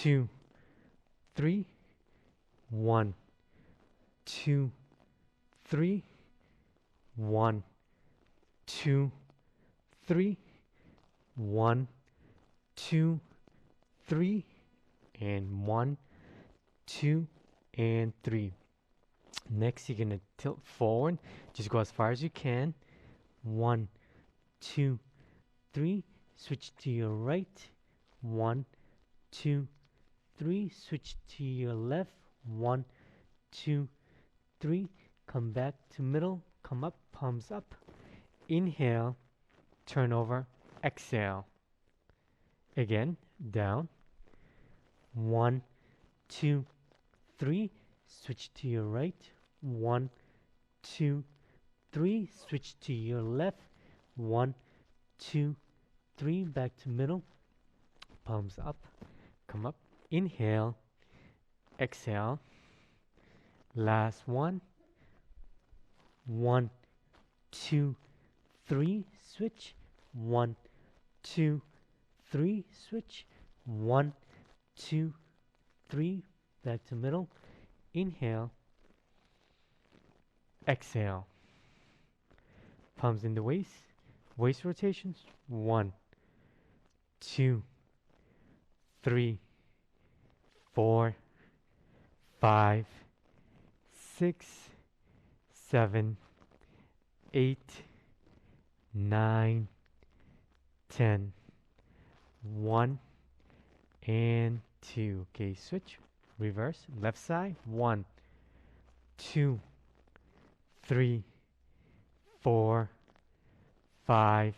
2, 3, 1, 2, 3, 1, 2, 3, 1, 2, 3, and 1, 2, and 3. Next, you're going to tilt forward. Just go as far as you can. 1, 2, 3. Switch to your right. 1, 2, 3. Switch to your left. 1, 2, 3. Come back to middle. Come up. Palms up. Inhale. Turn over. Exhale. Again. Down. 1, 2, 3. Switch to your right. 1, 2, 3. Switch to your left. 1, 2, 3. Back to middle. Palms up. Come up. Inhale. Exhale. Last one. 1, 2, 3. Switch. 1, 2, 3. Switch. 1, 2, 3. Back to middle. Inhale. Exhale. Palms in the waist. Waist rotations. 1, 2, 3, 4, 5, 6, 7, 8, 9, 10. 1 and 2. Okay, switch. Reverse. Left side. 1, 2, 3, 4, 5,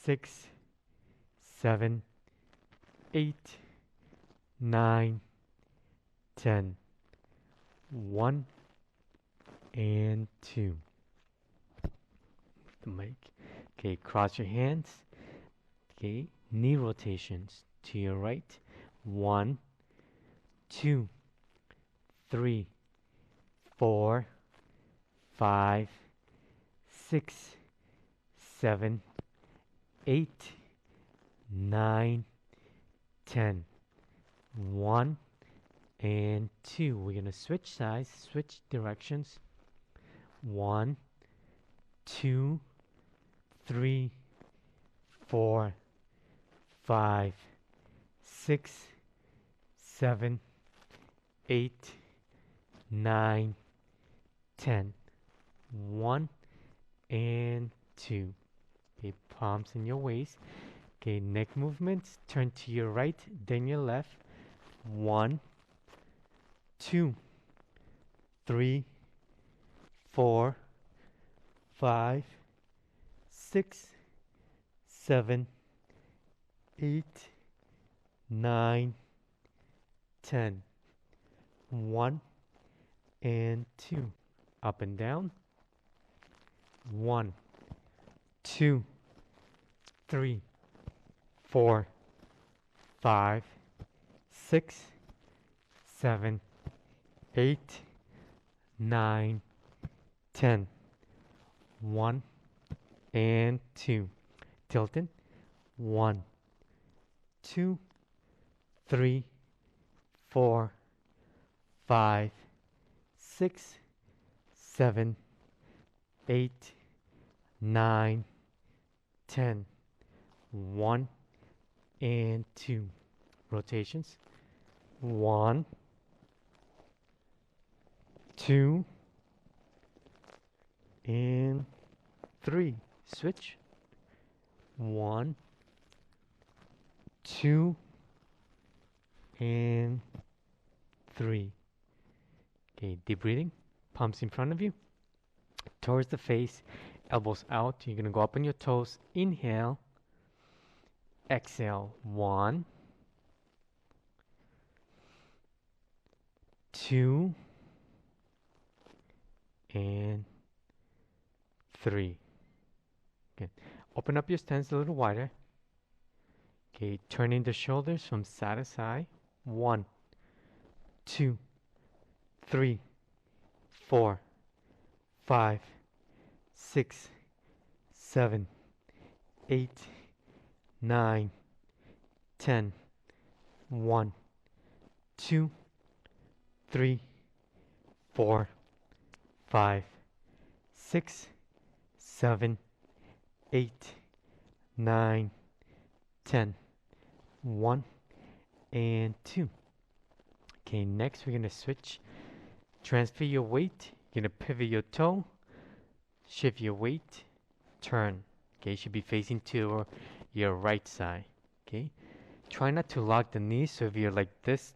6, 7, 8, 9, 10. 1 and 2. The mic. Okay, cross your hands. Okay, knee rotations to your right. 1, 2, 3, 4, 5, 6, 7, 8, 9, 10. 1 and 2. We're going to switch sides, switch directions. 1, 2, 3, 4, 5, 6, 7, 8, 9, 10. 1 and 2. Okay, palms in your waist. Okay, neck movements. Turn to your right, then your left. 1, 2, 3, 4, 5, 6, 7, 8, 9, 10. 1 and 2. Up and down. 1, 2, 3, 4, 5, 6, 7, 8, 9, 10. 1 and 2. Tilted. 1, 2, 3, 4, 5, 6, 7, 8, 9, 10. 1 and 2. Rotations. 1, 2, and 3. Switch. 1, 2, and 3. Okay, deep breathing. Palms in front of you. Towards the face. Elbows out. You're going to go up on your toes. Inhale. Exhale. 1, 2, and 3. Okay. Open up your stance a little wider. Okay, turning the shoulders from side to side. 1, 2, 3, 4, 5, 6, 7, 8, 9, 10. 1, 2, 3, 4, 5, 6, 7, 8, 9, 10. 1 and 2. Okay, next we're going to switch. Transfer your weight. You're going to pivot your toe. Shift your weight. Turn. Okay, you should be facing to your right side. Okay, try not to lock the knees. So if you're like this,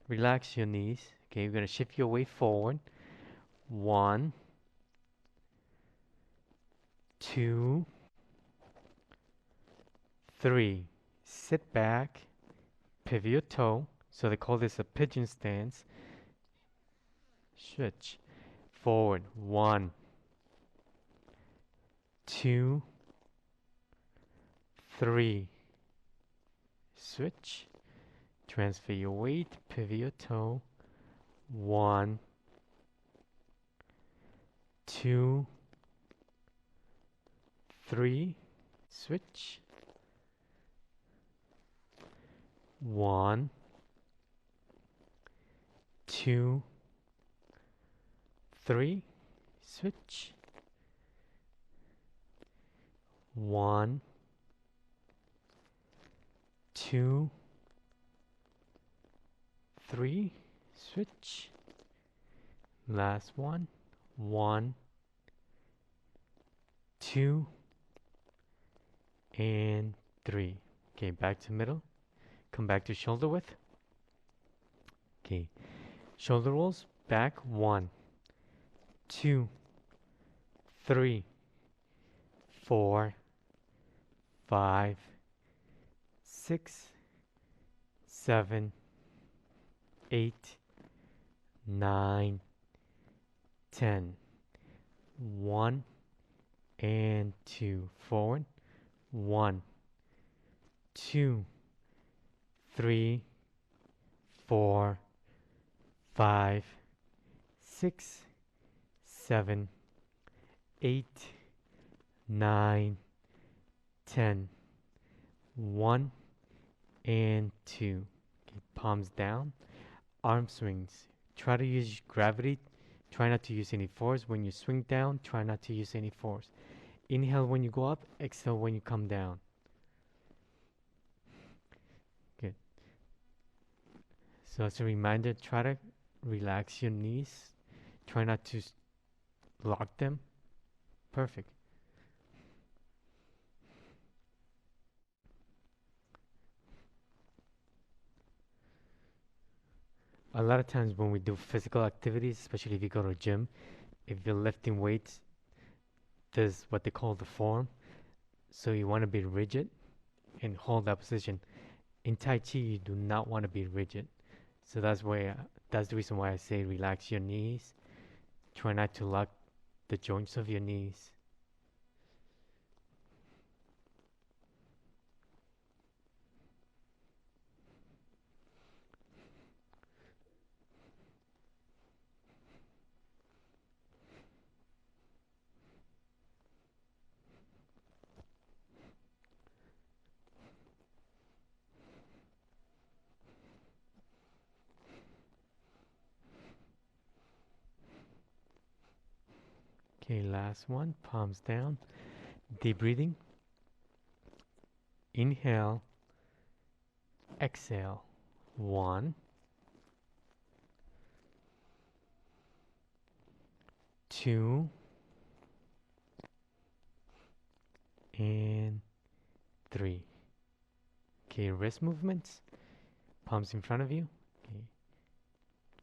relax your knees. Okay, we're going to shift your weight forward. 1, 2, 3. Sit back. Pivot your toe. So they call this a pigeon stance. Switch. Forward. 1, 2, 3. Switch. Transfer your weight. Pivot your toe. 1, 2, 3. Switch. 1, 2, 3. Switch. 1, 2, 3. Switch. Last one. 1, 2, and 3. Okay, back to middle. Come back to shoulder width. Okay, shoulder rolls back. 1, 2, 3, 4, 5, 6, 7, 8, 9, 10. 1 and 2. Forward. 1, 2, 3, 4, 5, 6, 7, 8, 9, 10. 1 and 2. Okay, palms down. Arm swings. Try to use gravity. Try not to use any force. When you swing down, try not to use any force. Inhale when you go up, exhale when you come down. Good. So as a reminder, try to relax your knees. Try not to lock them. Perfect. A lot of times when we do physical activities, especially if you go to a gym, if you're lifting weights, there's what they call the form. So you want to be rigid and hold that position. In Tai Chi, you do not want to be rigid. So that's the reason why I say relax your knees. Try not to lock the joints of your knees. Okay, last one. Palms down. Deep breathing. Inhale. Exhale. 1, 2, and 3. Okay, wrist movements. Palms in front of you. Okay.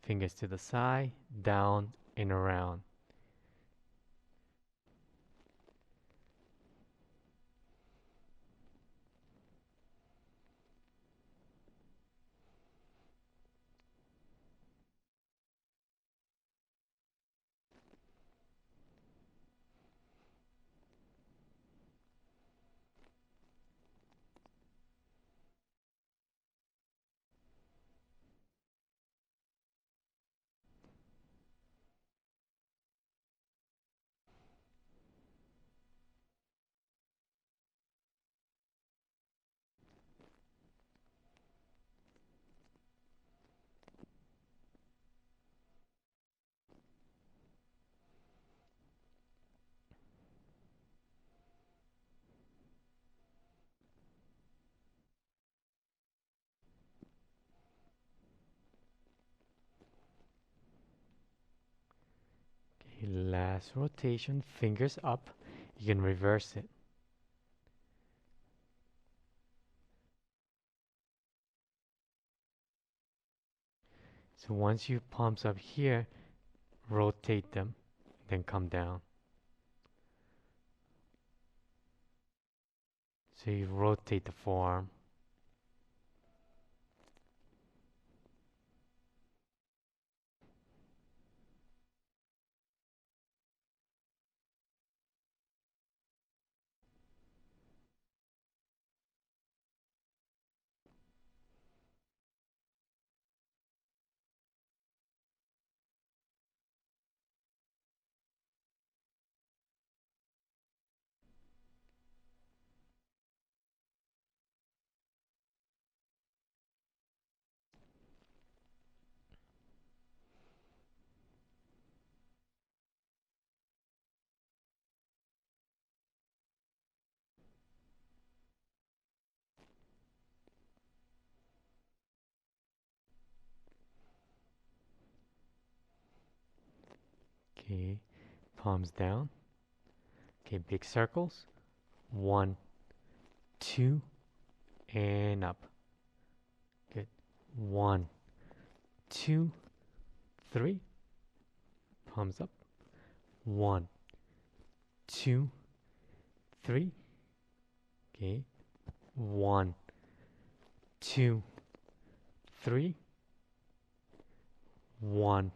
Fingers to the side, down, and around. last rotation, fingers up. You can reverse it. So once you palms up here, rotate them, then come down. So you rotate the forearm. Okay, palms down. Okay, big circles. 1, 2, and up. Good. 1, 2, 3. Palms up. 1, 2, 3. Okay. 1, 2, 3. 1,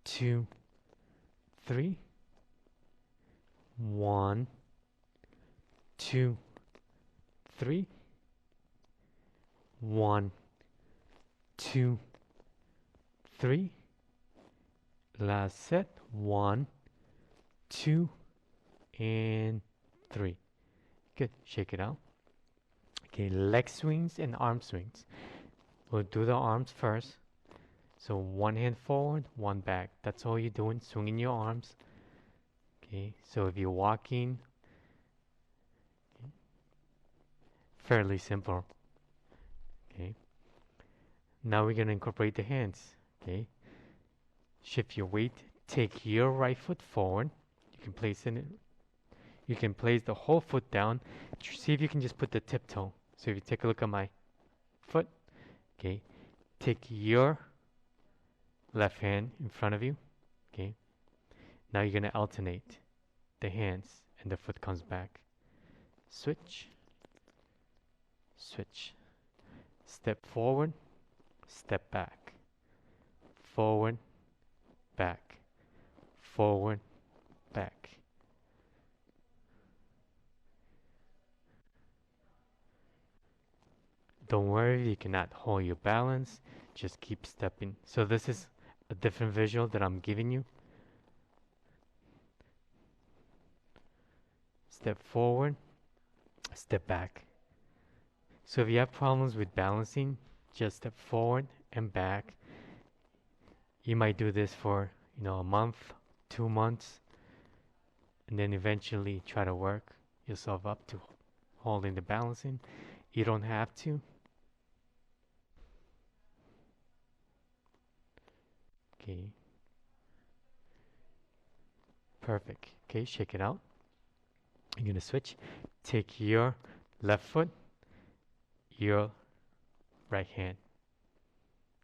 2, 3. 1, 2, 3. 1, 2, 3. Last set. 1, 2, and 3. Good. Shake it out. Okay, leg swings and arm swings. We'll do the arms first. So one hand forward, one back. That's all you're doing, swinging your arms. Okay, so if you're walking, fairly simple. Okay, now we're gonna incorporate the hands. Okay, shift your weight. Take your right foot forward. You can place it. You can place the whole foot down. See if you can just put the tip toe. So if you take a look at my foot, okay, take your left hand in front of you. Okay, now you're gonna alternate the hands and the foot comes back. Switch, switch. Step forward, step back. Forward, back. Forward, back. Don't worry if you cannot hold your balance. Just keep stepping. So this is a different visual that I'm giving you. Step forward, step back. So if you have problems with balancing, just step forward and back. You might do this for, a month, 2 months, and then eventually try to work yourself up to holding the balancing. You don't have to. Okay. Perfect. Okay, shake it out. You're gonna switch. Take your left foot, your right hand.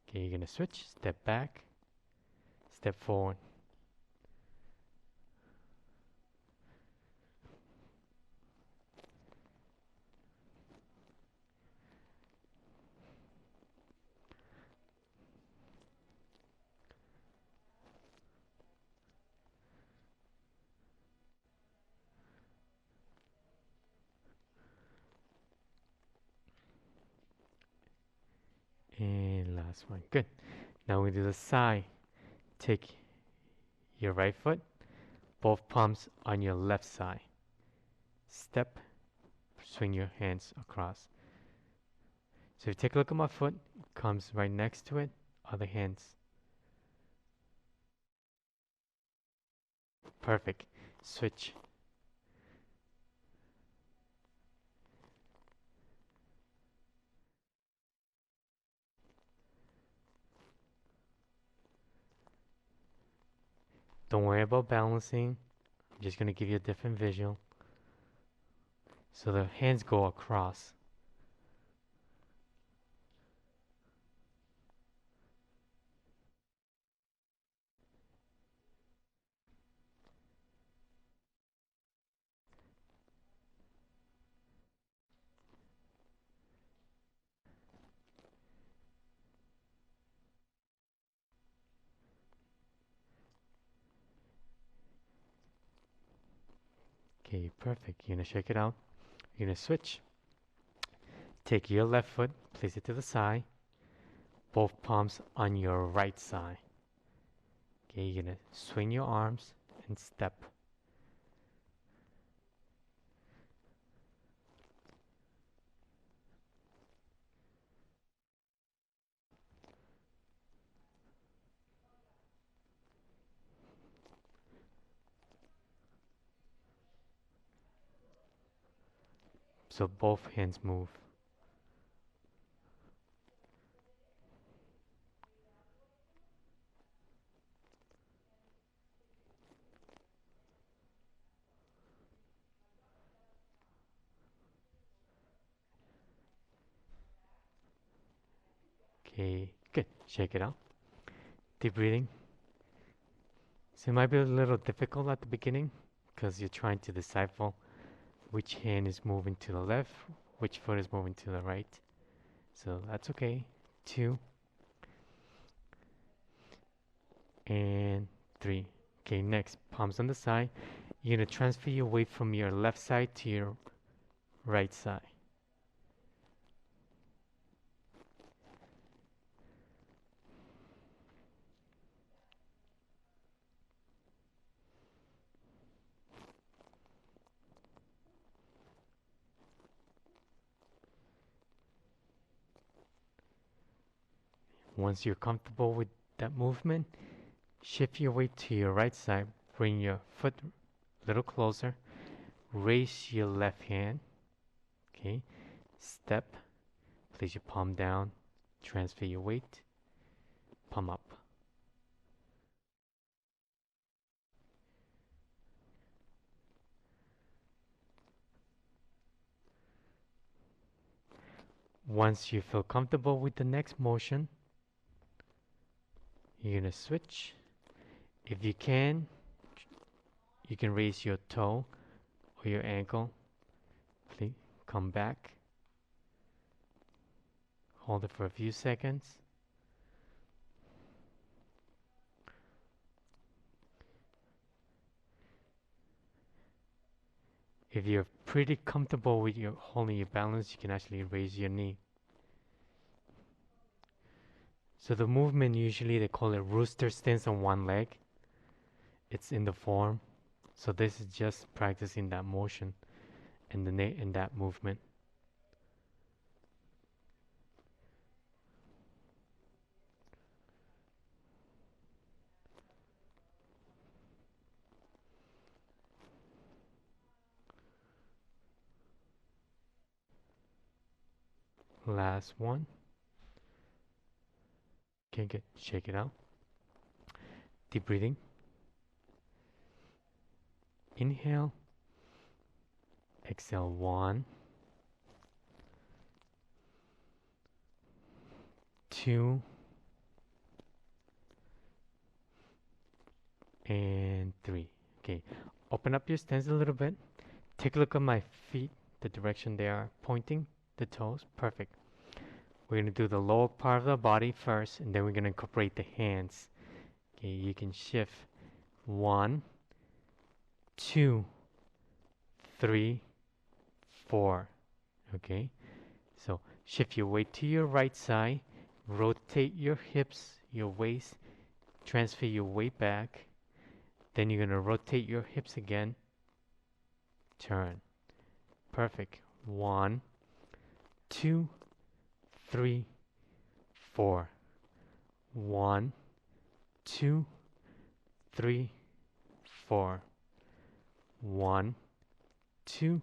Okay, you're gonna switch. Step back, step forward. And last one. Good. Now we do the side. Take your right foot, both palms on your left side. Step, swing your hands across. So if you take a look at my foot, it comes right next to it, other hands. Perfect. Switch. Don't worry about balancing. I'm just going to give you a different visual. So the hands go across. Okay, perfect. You're going to shake it out. You're going to switch. Take your left foot, place it to the side. Both palms on your right side. Okay, you're going to swing your arms and step. So both hands move. Okay, good. Shake it out. Deep breathing. So it might be a little difficult at the beginning because you're trying to decipher which hand is moving to the left, which foot is moving to the right. So that's okay. 2 and 3. Okay, next, palms on the side. You're going to transfer your weight from your left side to your right side. Once you're comfortable with that movement, shift your weight to your right side. Bring your foot a little closer. Raise your left hand. Okay. Step. Place your palm down. Transfer your weight. Palm up. Once you feel comfortable with the next motion, you're going to switch. If you can raise your toe or your ankle. Please come back. Hold it for a few seconds. If you're pretty comfortable with your holding your balance, you can actually raise your knee. So the movement, usually they call it rooster stance on one leg. It's in the form. So this is just practicing that motion and in that movement. Last one. Okay, good. Shake it out. Deep breathing. Inhale. Exhale. 1, 2, and 3. Okay, open up your stance a little bit. Take a look at my feet, the direction they are pointing, the toes. Perfect. We're going to do the lower part of the body first, and then we're going to incorporate the hands. Okay, you can shift 1, 2, 3, 4. Okay, so shift your weight to your right side, rotate your hips, your waist, transfer your weight back. Then you're going to rotate your hips again. Turn. Perfect. 1, 2, 3, 4. 1, 2, 3, 4. 1, 2,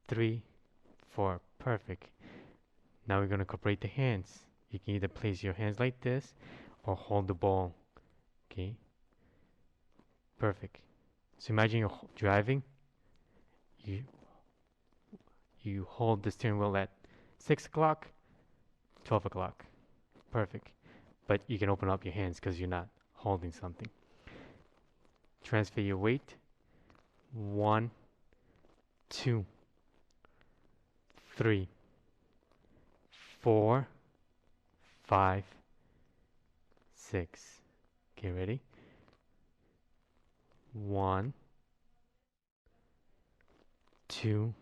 3, 4. Perfect. Now we're going to incorporate the hands. You can either place your hands like this or hold the ball. Okay. Perfect. So imagine you're driving. You you hold the steering wheel at 6 o'clock, 12 o'clock. Perfect. But you can open up your hands because you're not holding something. Transfer your weight. 1, 2, 3, 4, 5, 6. Okay, ready? 1, 2,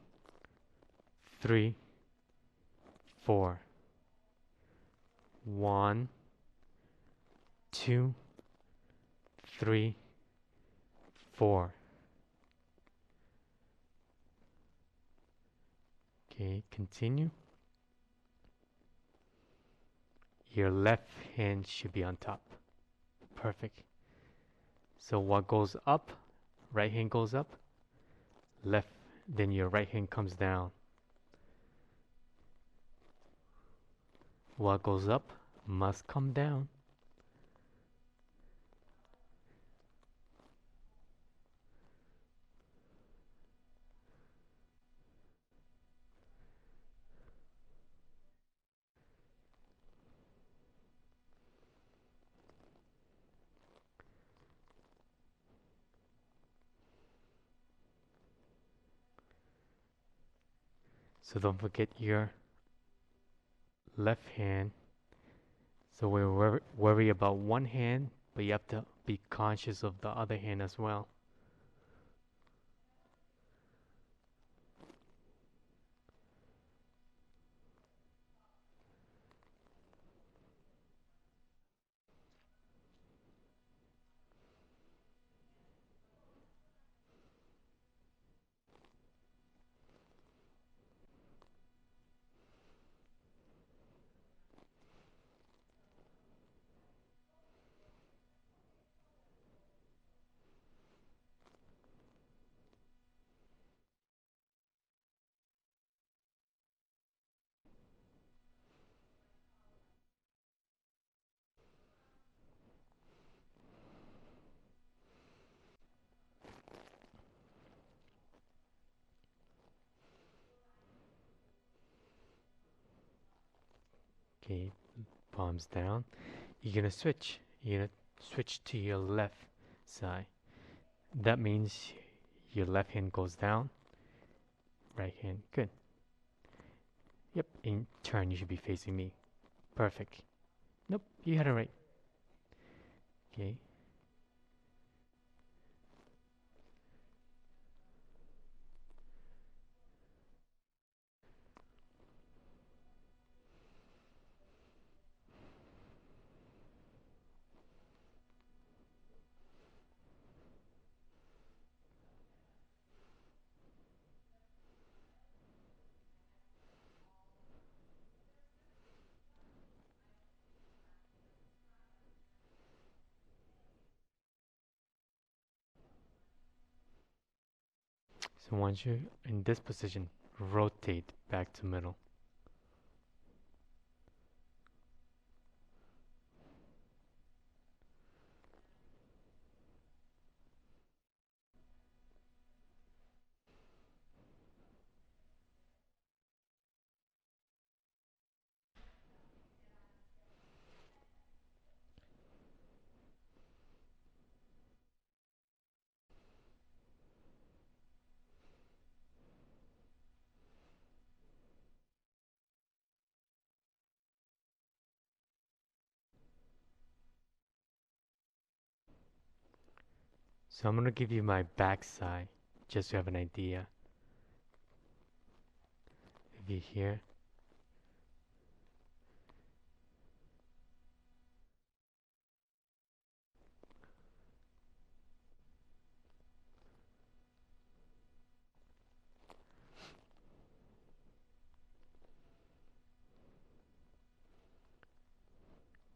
3, 4. 1, 2, 3, 4. Okay, continue. Your left hand should be on top. Perfect. So what goes up? Right hand goes up. Left, then your right hand comes down. What goes up must come down. So don't forget your left hand. So we worry about one hand, but you have to be conscious of the other hand as well. Okay, palms down. You're gonna switch. You're gonna switch to your left side. That means your left hand goes down, right hand. Good. Yep, in turn you should be facing me. Perfect. Nope, you had it right. Okay. So once you're in this position, rotate back to middle. So I'm gonna give you my back side, just so you have an idea. If you hear,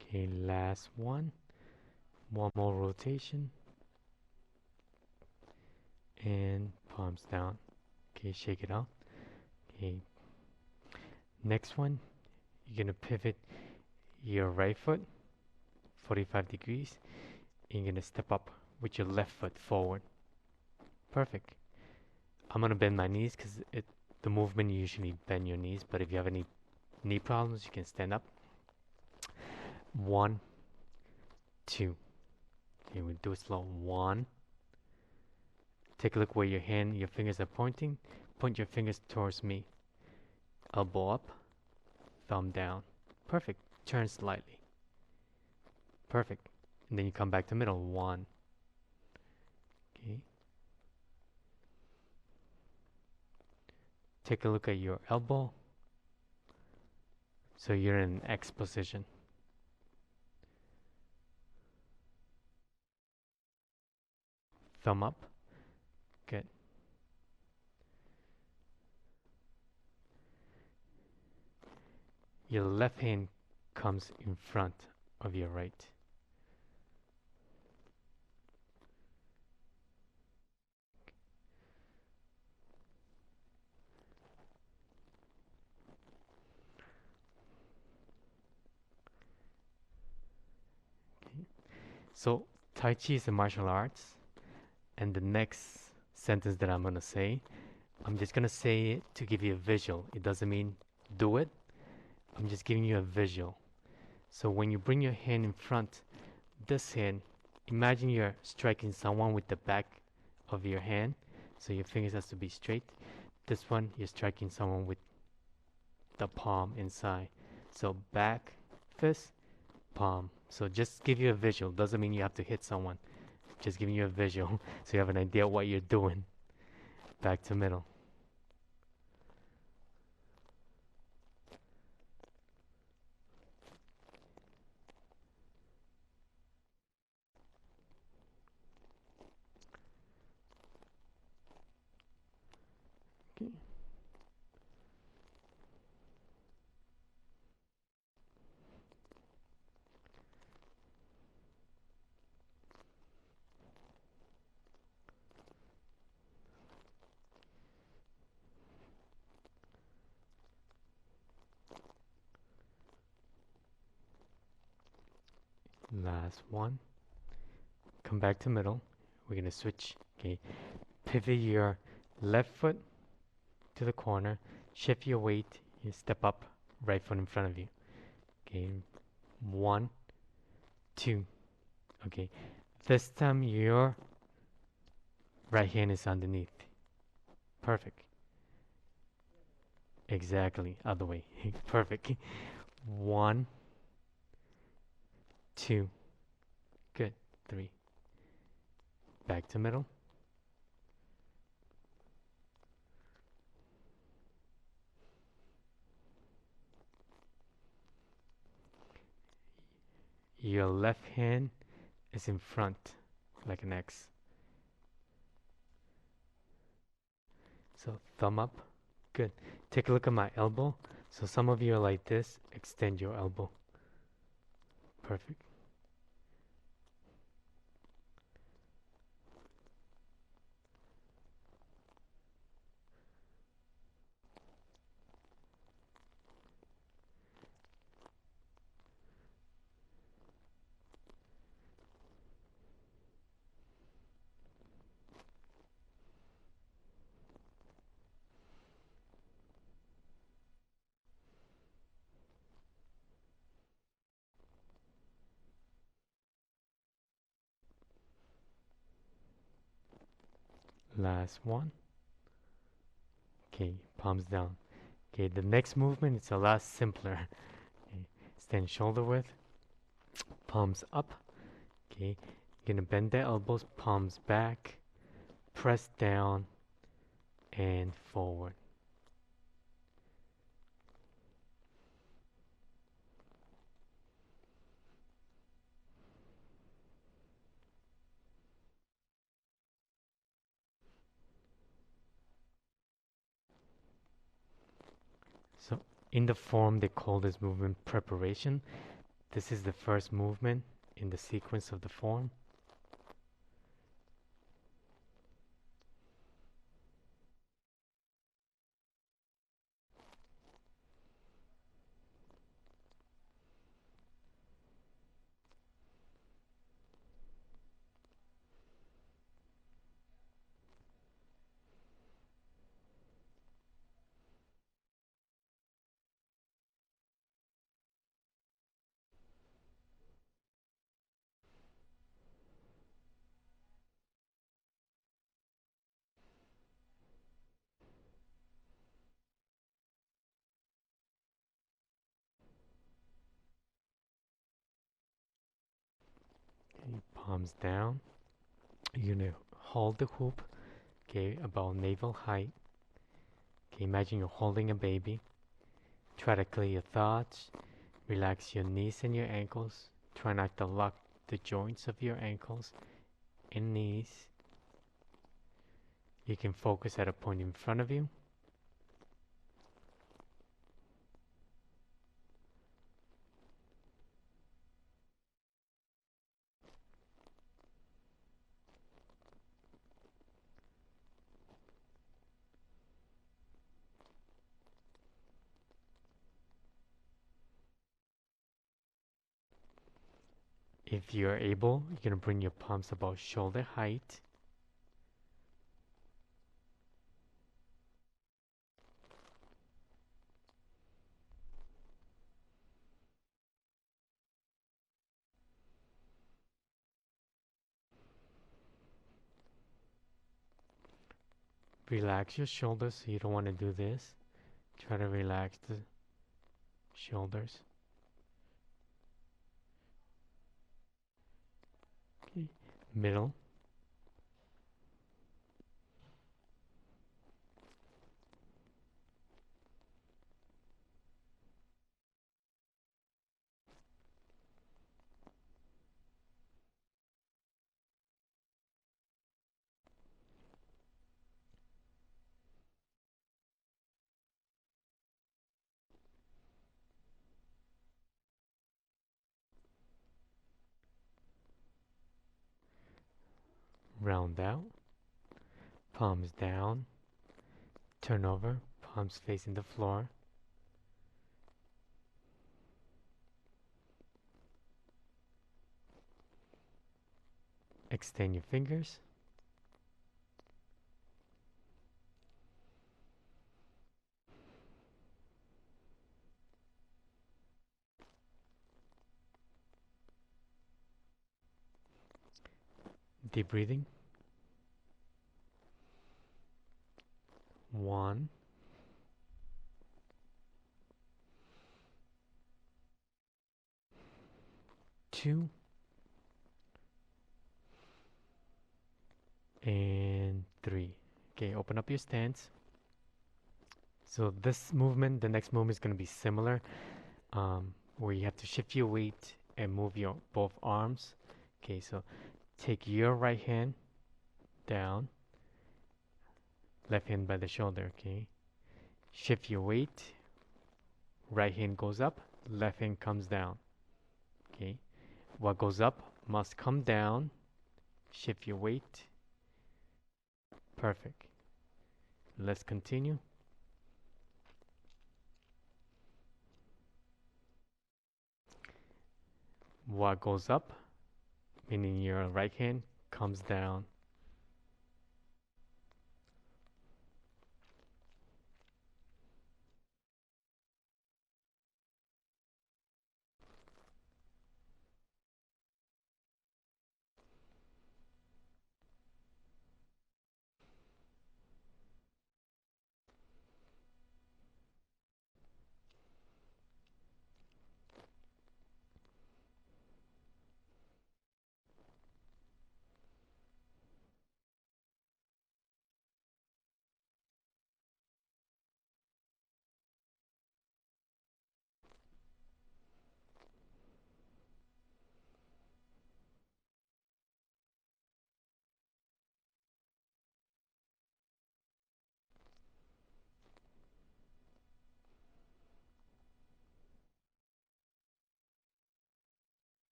okay, last one. One more rotation. And palms down. Okay, shake it out. Okay, next one, you're gonna pivot your right foot 45 degrees. And you're gonna step up with your left foot forward. Perfect. I'm gonna bend my knees because the movement you usually bend your knees, but if you have any knee problems, you can stand up. 1, 2. Okay, we'll do it slow. 1. Take a look where your fingers are pointing. Point your fingers towards me. Elbow up, thumb down. Perfect. Turn slightly. Perfect. And then you come back to middle. 1. Okay. Take a look at your elbow. So you're in an X position. Thumb up. Good. Your left hand comes in front of your right. Okay. So Tai Chi is a martial arts, and the next sentence that I'm gonna say, I'm just gonna say it to give you a visual. It doesn't mean do it. I'm just giving you a visual. So when you bring your hand in front, this hand, imagine you're striking someone with the back of your hand. So your fingers has to be straight. This one, you're striking someone with the palm inside. So back, fist, palm. So just give you a visual. Doesn't mean you have to hit someone. Just giving you a visual so you have an idea what you're doing. Back to middle. Okay. Last one. Come back to middle. We're gonna switch. Okay. Pivot your left foot to the corner. Shift your weight. You step up. Right foot in front of you. Okay. 1, 2. Okay. This time your right hand is underneath. Perfect. Exactly. Other way. Perfect. 1, 2. Good. 3. Back to middle. Your left hand is in front, like an X. So thumb up. Good. Take a look at my elbow. So some of you are like this. Extend your elbow. Perfect. Last one. Okay, palms down. Okay, the next movement is a lot simpler. Okay, stand shoulder width, palms up. Okay, you're gonna bend the elbows, palms back, press down, and forward. So in the form, they call this movement preparation. This is the first movement in the sequence of the form. palms down. You're gonna hold the hoop, okay, about navel height. Okay, imagine you're holding a baby. Try to clear your thoughts. Relax your knees and your ankles. Try not to lock the joints of your ankles and knees. You can focus at a point in front of you. If you're able, you're going to bring your palms about shoulder height. Relax your shoulders, so you don't want to do this. Try to relax the shoulders. Okay. Middle. Round out. Palms down. Turn over. Palms facing the floor. Extend your fingers. Deep breathing. 1, 2, and 3. Okay, open up your stance. So this movement, the next movement is going to be similar, where you have to shift your weight and move your both arms. Okay, so take your right hand down, left hand by the shoulder. Okay, shift your weight. Right hand goes up, left hand comes down. Okay, what goes up must come down. Shift your weight. Perfect. Let's continue. What goes up, meaning your right hand, comes down.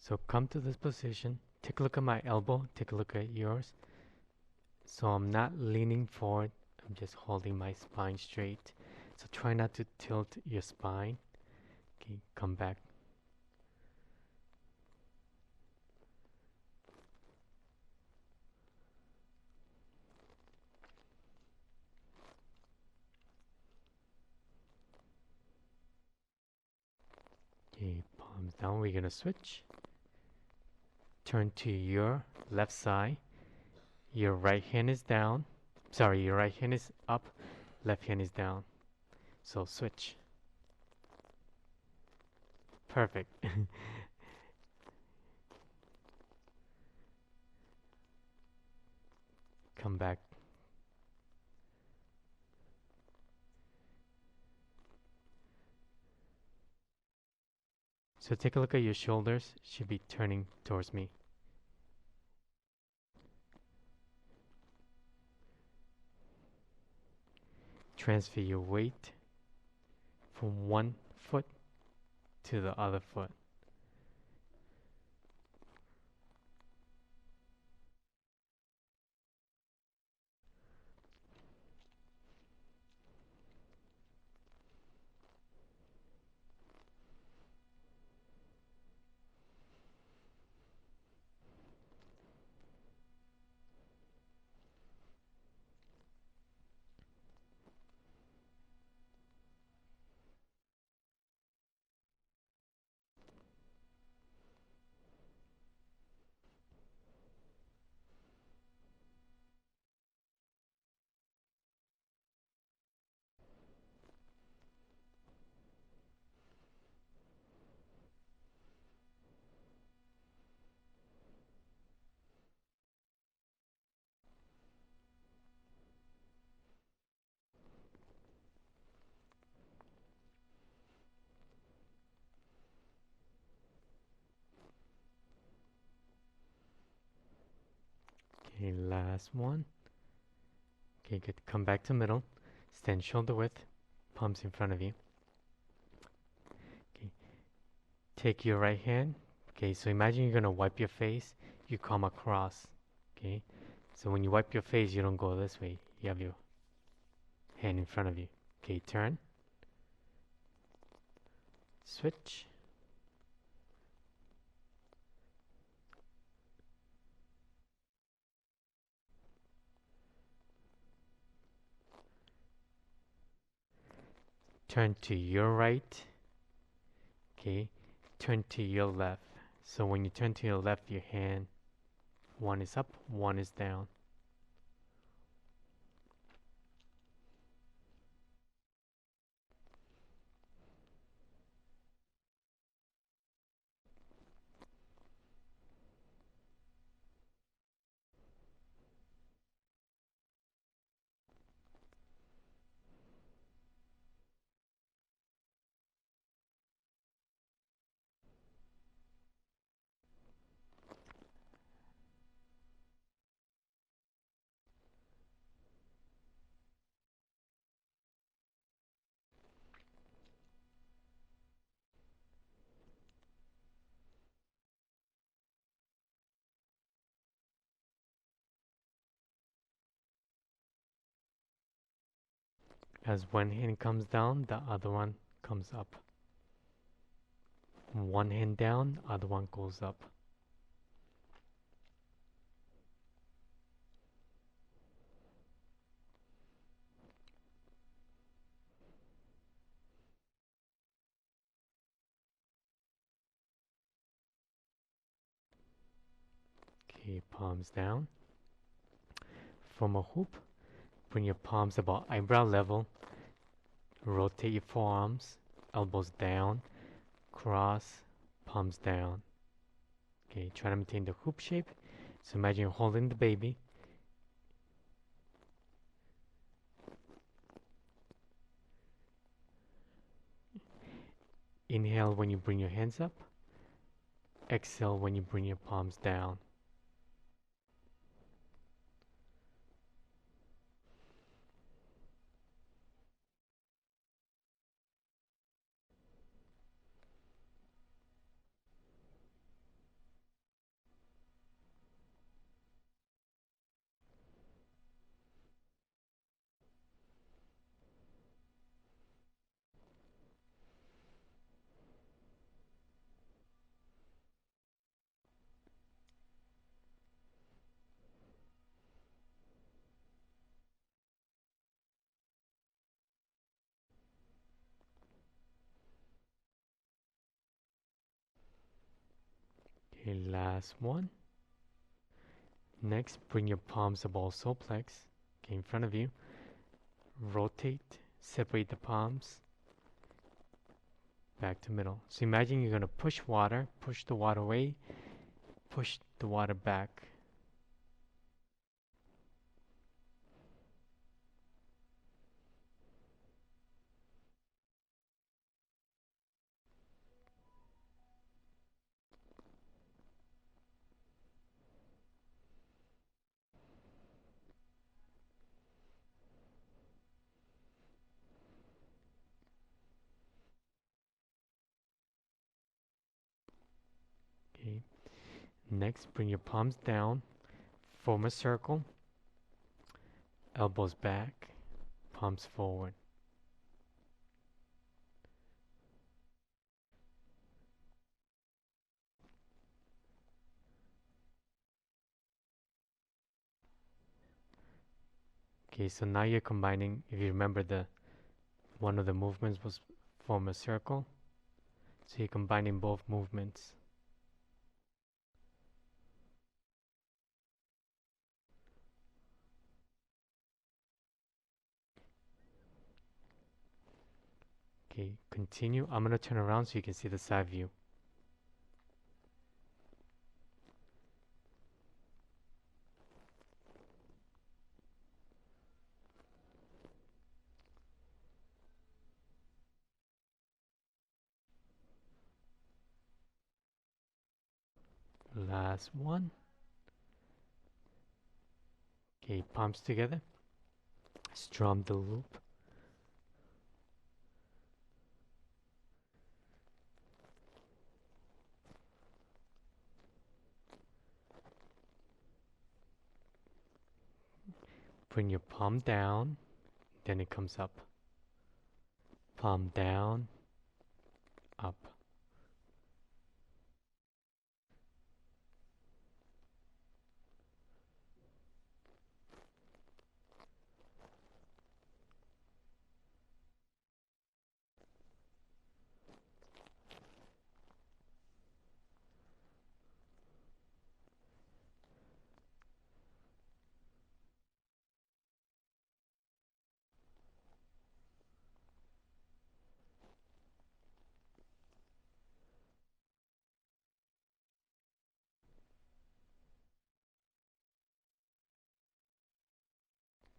So come to this position. Take a look at my elbow. Take a look at yours. So I'm not leaning forward. I'm just holding my spine straight. So try not to tilt your spine. Okay, come back. Okay, palms down. We're gonna switch. Turn to your left side. Your right hand is down. Sorry, your right hand is up. Left hand is down. So switch. Perfect. Come back. So take a look at your shoulders. Should be turning towards me. Transfer your weight from one foot to the other foot. Okay, last one. Okay, good. Come back to middle. Stand shoulder width, palms in front of you. Okay. Take your right hand. Okay, so imagine you're gonna wipe your face. You come across. Okay. So when you wipe your face, you don't go this way. You have your hand in front of you. Okay, turn. Switch. Turn to your right. Okay. Turn to your left. So when you turn to your left, your hand, one is up, one is down. As one hand comes down, the other one comes up. One hand down, other one goes up. Okay, palms down. From a hoop, bring your palms about eyebrow level. Rotate your forearms, elbows down, cross, palms down. Okay, try to maintain the hoop shape. So imagine you're holding the baby. Inhale when you bring your hands up. Exhale when you bring your palms down. Okay, last one. Next, bring your palms above soul plex. Okay, in front of you. Rotate, separate the palms. back to middle. So imagine you're going to push the water away, push the water back. Okay. Next, bring your palms down, form a circle, elbows back, palms forward. Okay, so now you're combining, if you remember one of the movements was form a circle. So you're combining both movements. Okay, continue. I'm going to turn around so you can see the side view. Last one. Okay, palms together. Strum the loop. Bring your palm down, then it comes up. Palm down, up.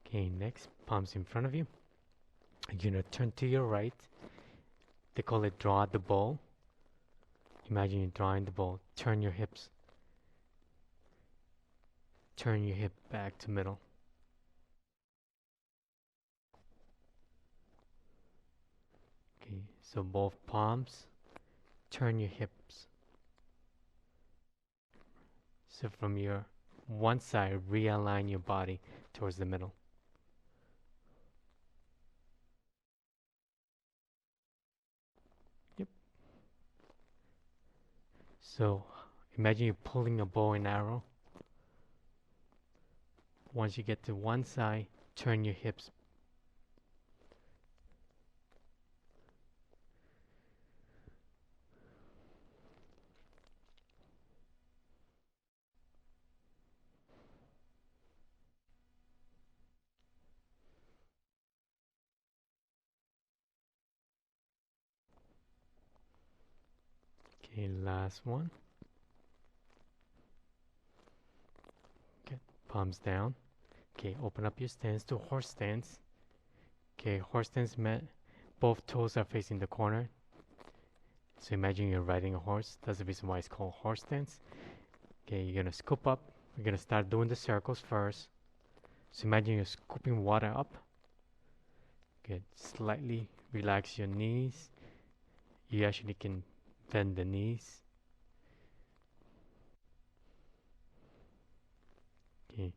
Okay, next, palms in front of you. You're gonna turn to your right. They call it draw the ball. Imagine you're drawing the ball. Turn your hips. Turn your hip back to middle. Okay, so both palms. Turn your hips. So from your one side, realign your body towards the middle. Yep. So imagine you're pulling a bow and arrow. Once you get to one side, turn your hips. Okay, last one. Okay, palms down. Okay, open up your stance to horse stance. Okay, horse stance meant both toes are facing the corner. So imagine you're riding a horse. That's the reason why it's called horse stance. Okay, you're gonna scoop up. We're gonna start doing the circles first. So imagine you're scooping water up. Good. Slightly relax your knees. You actually can bend the knees. Okay,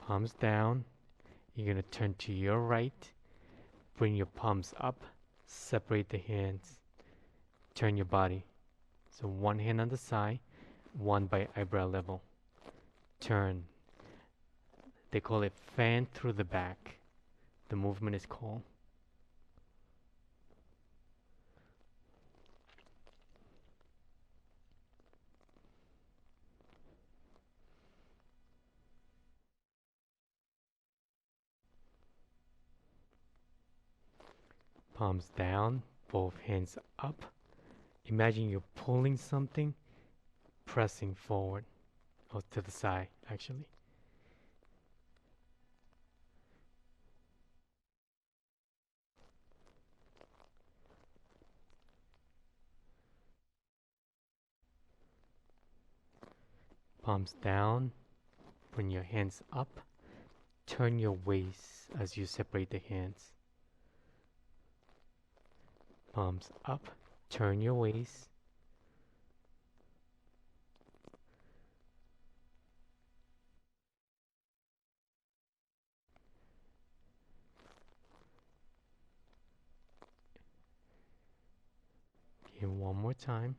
palms down. You're gonna turn to your right. Bring your palms up. Separate the hands. Turn your body. So one hand on the side, one by eyebrow level. Turn. They call it fan through the back. The movement is called. Palms down, both hands up. Imagine you're pulling something, pressing forward, or to the side, actually. Palms down, bring your hands up, turn your waist as you separate the hands. Palms up, turn your waist. Okay, one more time.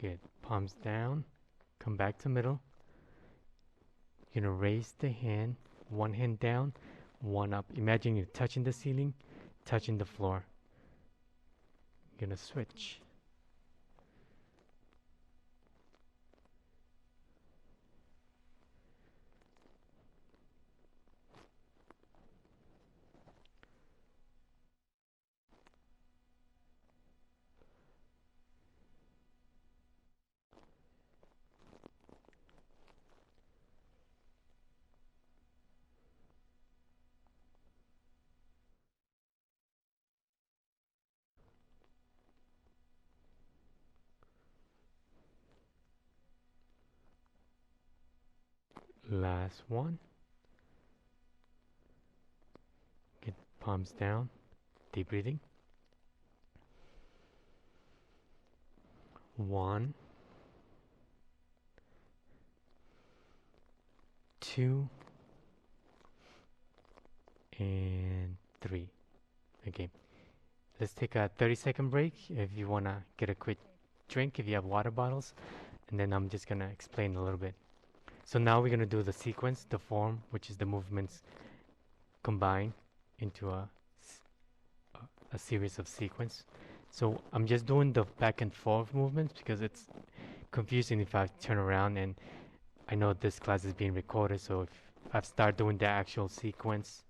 Good. Palms down, come back to middle. You're gonna raise the hand, one hand down, one up. Imagine you're touching the ceiling, touching the floor. You're gonna switch. Last one. Get palms down, deep breathing. 1, 2, and 3. Okay, let's take a 30-second break if you want to get a quick drink, if you have water bottles, and then I'm just going to explain a little bit. So now we're going to do the sequence, the form, which is the movements combined into a series of sequence. So I'm just doing the back and forth movements because it's confusing if I turn around, and I know this class is being recorded, so if I start doing the actual sequence,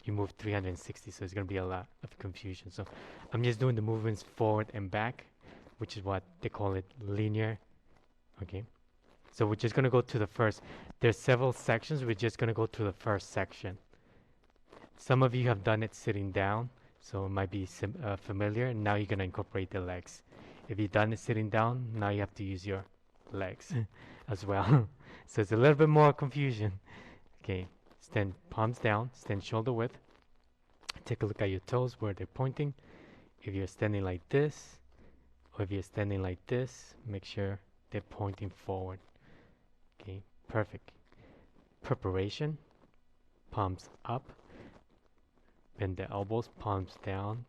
you move 360, so it's going to be a lot of confusion. So I'm just doing the movements forward and back, which is what they call it, linear. Okay, so we're just going to go to the first. There's several sections. We're just going to go to the first section. Some of you have done it sitting down, so it might be familiar. Now you're going to incorporate the legs. If you've done it sitting down, now you have to use your legs as well. So it's a little bit more confusion. Okay, stand palms down, stand shoulder width. Take a look at your toes where they're pointing. If you're standing like this, or if you're standing like this, make sure they're pointing forward. Okay, perfect. Preparation, palms up, bend the elbows, palms down,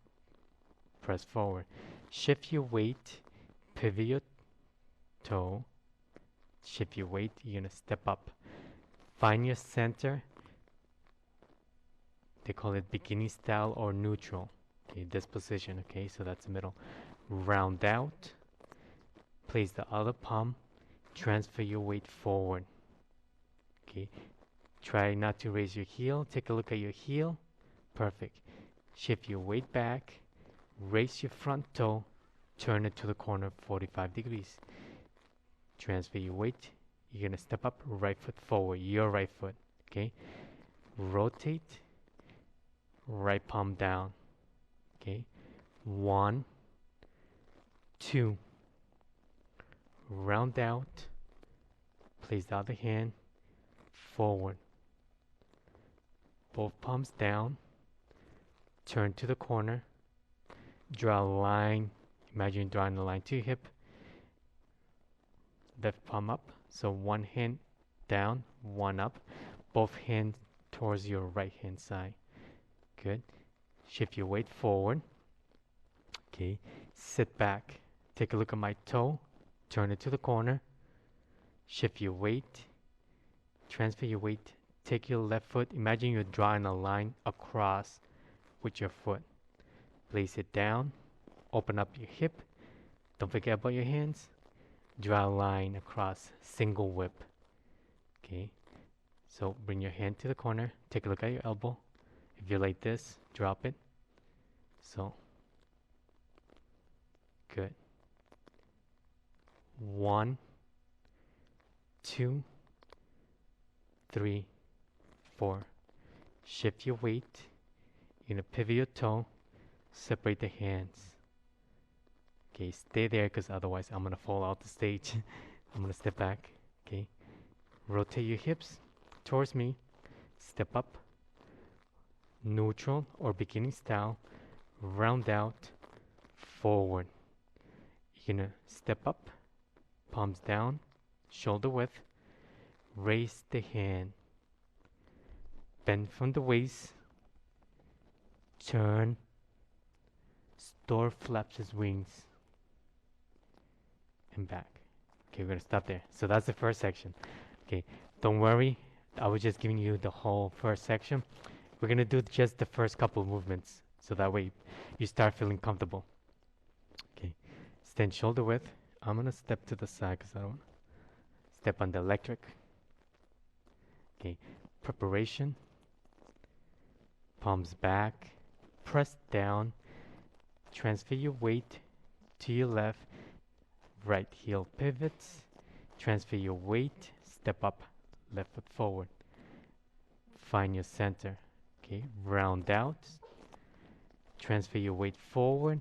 press forward. Shift your weight, pivot your toe, shift your weight, you're gonna step up. Find your center. They call it beginning style or neutral. Okay, this position, okay, so that's the middle. Round out, place the other palm, transfer your weight forward. Okay, try not to raise your heel, take a look at your heel, perfect. Shift your weight back, raise your front toe, turn it to the corner 45 degrees. Transfer your weight, you're gonna step up, right foot forward, your right foot, okay? Rotate, right palm down, okay? 1, 2, round out, place the other hand forward, both palms down, turn to the corner, draw a line, imagine drawing a line to your hip, left palm up, so one hand down, one up, both hands towards your right hand side. Good. Shift your weight forward. Okay, sit back, take a look at my toe, turn it to the corner, shift your weight, transfer your weight, take your left foot, imagine you're drawing a line across with your foot. Place it down, open up your hip, don't forget about your hands, draw a line across, single whip. Okay, so bring your hand to the corner, take a look at your elbow. If you're like this, drop it. So, good. 1, 2, 3, 4. Shift your weight. You're gonna pivot your toe. Separate the hands. Okay, stay there because otherwise I'm gonna fall out the stage. I'm gonna step back. Okay, rotate your hips towards me. Step up. Neutral or beginning style. Round out. Forward. You're gonna step up. Palms down. Shoulder width. Raise the hand. Bend from the waist. Turn. Store flaps his wings. And back. Okay, we're gonna stop there. So that's the first section. Okay, don't worry. I was just giving you the whole first section. We're gonna do just the first couple of movements. So that way you start feeling comfortable. Okay, stand shoulder width. I'm gonna step to the side because I don't step on the electric. Okay, preparation. Palms back. Press down. Transfer your weight to your left. Right heel pivots. Transfer your weight. Step up. Left foot forward. Find your center. Okay, round out. Transfer your weight forward.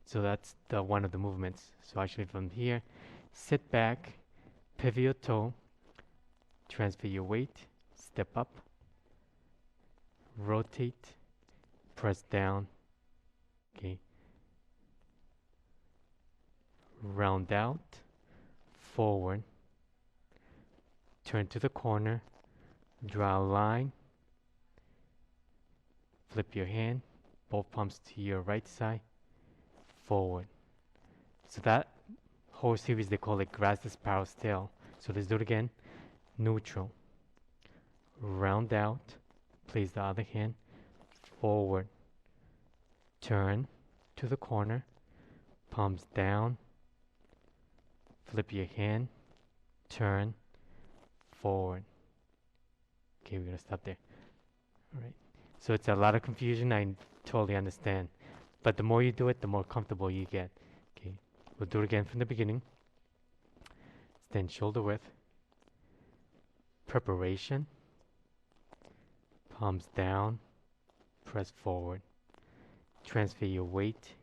So that's the one of the movements. So actually from here, sit back, pivot your toe, transfer your weight, step up, rotate, press down. Okay. Round out, forward, turn to the corner, draw a line, flip your hand, both palms to your right side, forward. So that whole series they call it grasp the sparrow's tail. So let's do it again. Neutral, round out, place the other hand, forward, turn to the corner, palms down, flip your hand, turn, forward. Okay, we're gonna stop there. All right. So it's a lot of confusion. I totally understand. But the more you do it, the more comfortable you get. Okay, we'll do it again from the beginning. Stand shoulder width. Preparation. Palms down. Press forward. Transfer your weight.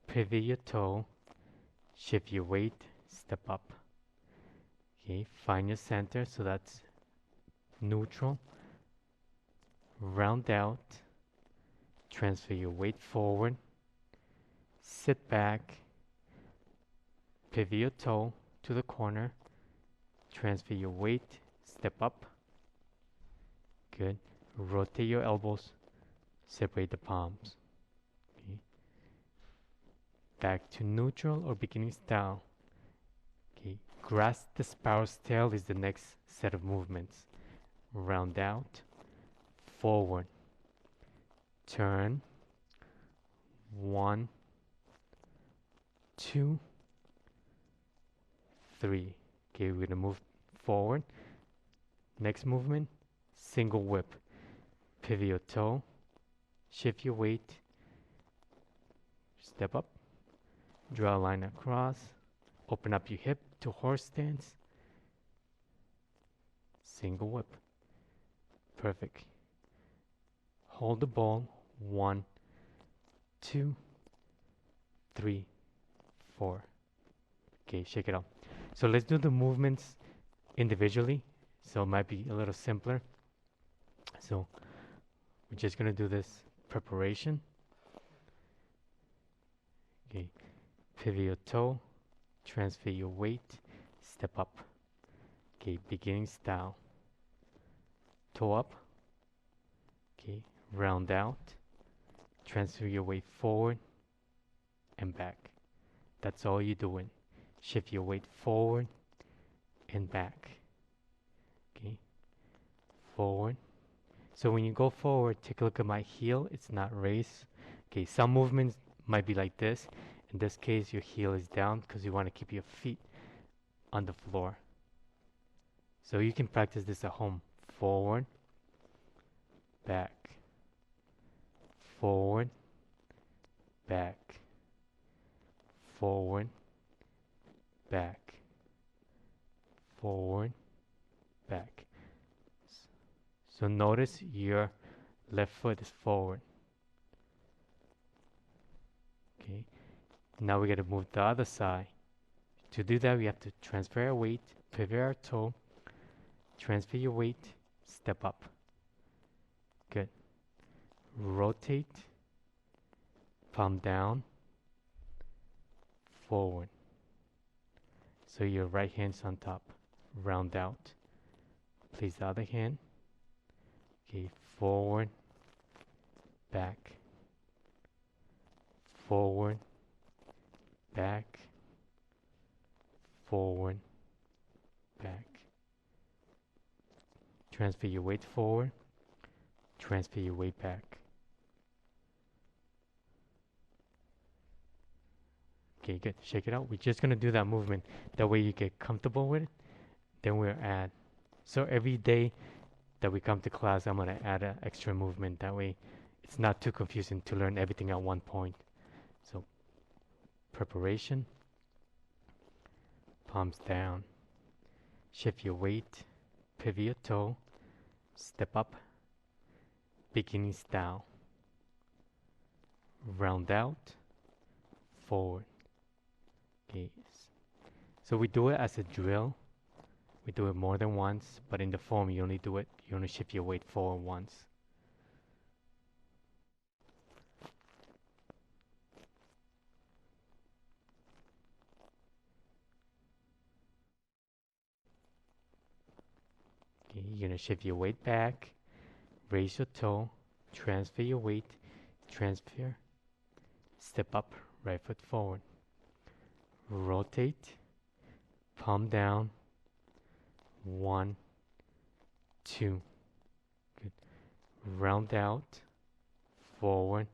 Pivot your toe. Shift your weight. Step up. Okay, find your center. So that's neutral. Round out. Transfer your weight forward. Sit back. Pivot your toe to the corner. Transfer your weight. Step up. Good. Rotate your elbows. Separate the palms. Okay. Back to neutral or beginning style. Okay. Grasp the sparrow's tail is the next set of movements. Round out. Forward. Turn. 1, 2, 3. Okay, we're gonna move forward. Next movement, single whip. Pivot your toe, shift your weight, step up, draw a line across, open up your hip to horse stance, single whip. Perfect. Hold the ball. 1, 2, 3, 4. Okay, shake it out. So let's do the movements individually. So it might be a little simpler. So we're just gonna do this preparation. Okay, pivot your toe, transfer your weight, step up. Okay, beginning style. Toe up. Okay, round out. Transfer your weight forward and back. That's all you're doing. Shift your weight forward and back. Okay, forward. So when you go forward, take a look at my heel. It's not raised. Okay, some movements might be like this. In this case, your heel is down because you want to keep your feet on the floor. So you can practice this at home. Forward, back, forward, back, forward, back, forward, back. So notice your left foot is forward. Okay. Now we got to move the other side. To do that, we have to transfer our weight, pivot our toe, transfer your weight, step up. Good. Rotate, palm down, forward. So your right hand's on top. Round out. Place the other hand. Okay, forward, back, forward, back, forward, back. Transfer your weight forward, transfer your weight back. Okay, good. Shake it out. We're just gonna do that movement. That way you get comfortable with it. Then we'll add. So every day that we come to class, I'm gonna add an extra movement. That way it's not too confusing to learn everything at one point. So preparation, palms down, shift your weight, pivot your toe, step up, beginning style, round out, forward. Okay, so we do it as a drill. We do it more than once, but in the form you only do it, you only shift your weight forward once. Okay, you're gonna shift your weight back, raise your toe, transfer your weight, transfer, step up, right foot forward, rotate, palm down, 1, 2, good, round out, forward,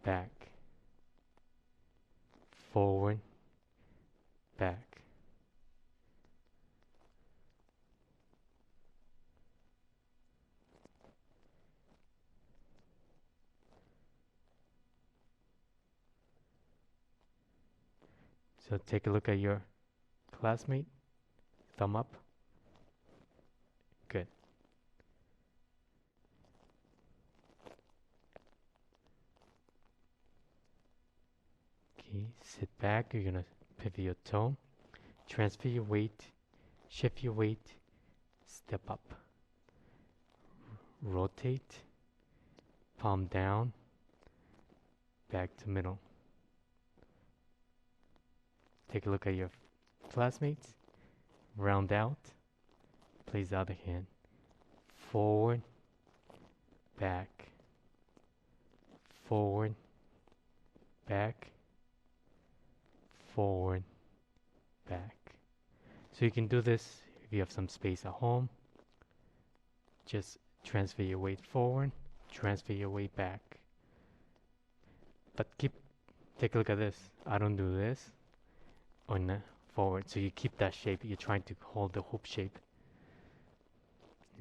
back, forward, back. So take a look at your classmate, thumb up, good. Okay, sit back, you're gonna pivot your toe, transfer your weight, shift your weight, step up, rotate, palm down, back to middle. Take a look at your classmates, round out, place the other hand, forward, back, forward, back, forward, back. So you can do this if you have some space at home. Just transfer your weight forward, transfer your weight back. But take a look at this. I don't do this on the forward. So you keep that shape. You're trying to hold the hoop shape.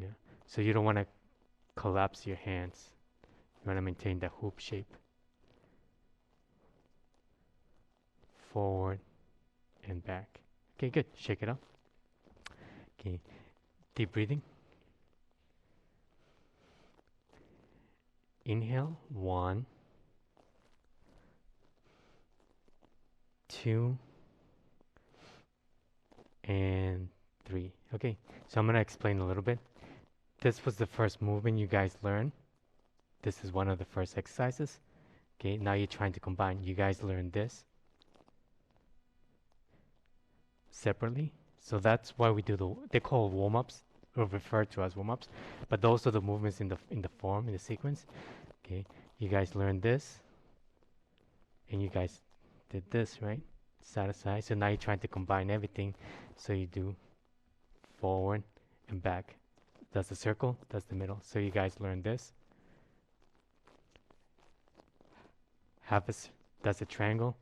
Yeah. So you don't want to collapse your hands. You want to maintain the hoop shape. Forward and back. Okay, good. Shake it up. Okay. Deep breathing. Inhale, 1, 2, and 3. Okay, so I'm going to explain a little bit. This was the first movement you guys learned. This is one of the first exercises. Okay, now you're trying to combine. You guys learned this separately. So that's why we do they call warm-ups, or referred to as warm-ups, but those are the movements in the sequence. Okay, you guys learned this, and you guys did this, right? Side to side. So now you're trying to combine everything. So you do forward and back. That's the circle, that's the middle. So you guys learned this. That's a triangle,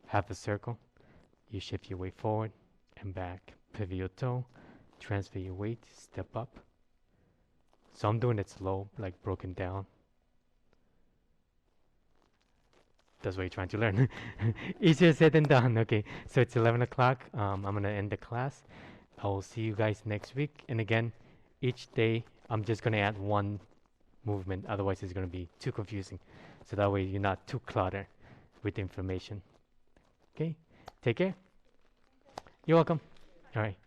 half a circle. You shift your weight forward and back. Pivot your toe, transfer your weight, step up. So I'm doing it slow, like broken down. that's what you're trying to learn. Easier said than done. Okay, so it's 11 o'clock. I'm gonna end the class. I will see you guys next week. And again, each day I'm just gonna add one movement. Otherwise, it's gonna be too confusing. So that way you're not too cluttered with information. Okay, take care. You're welcome. All right.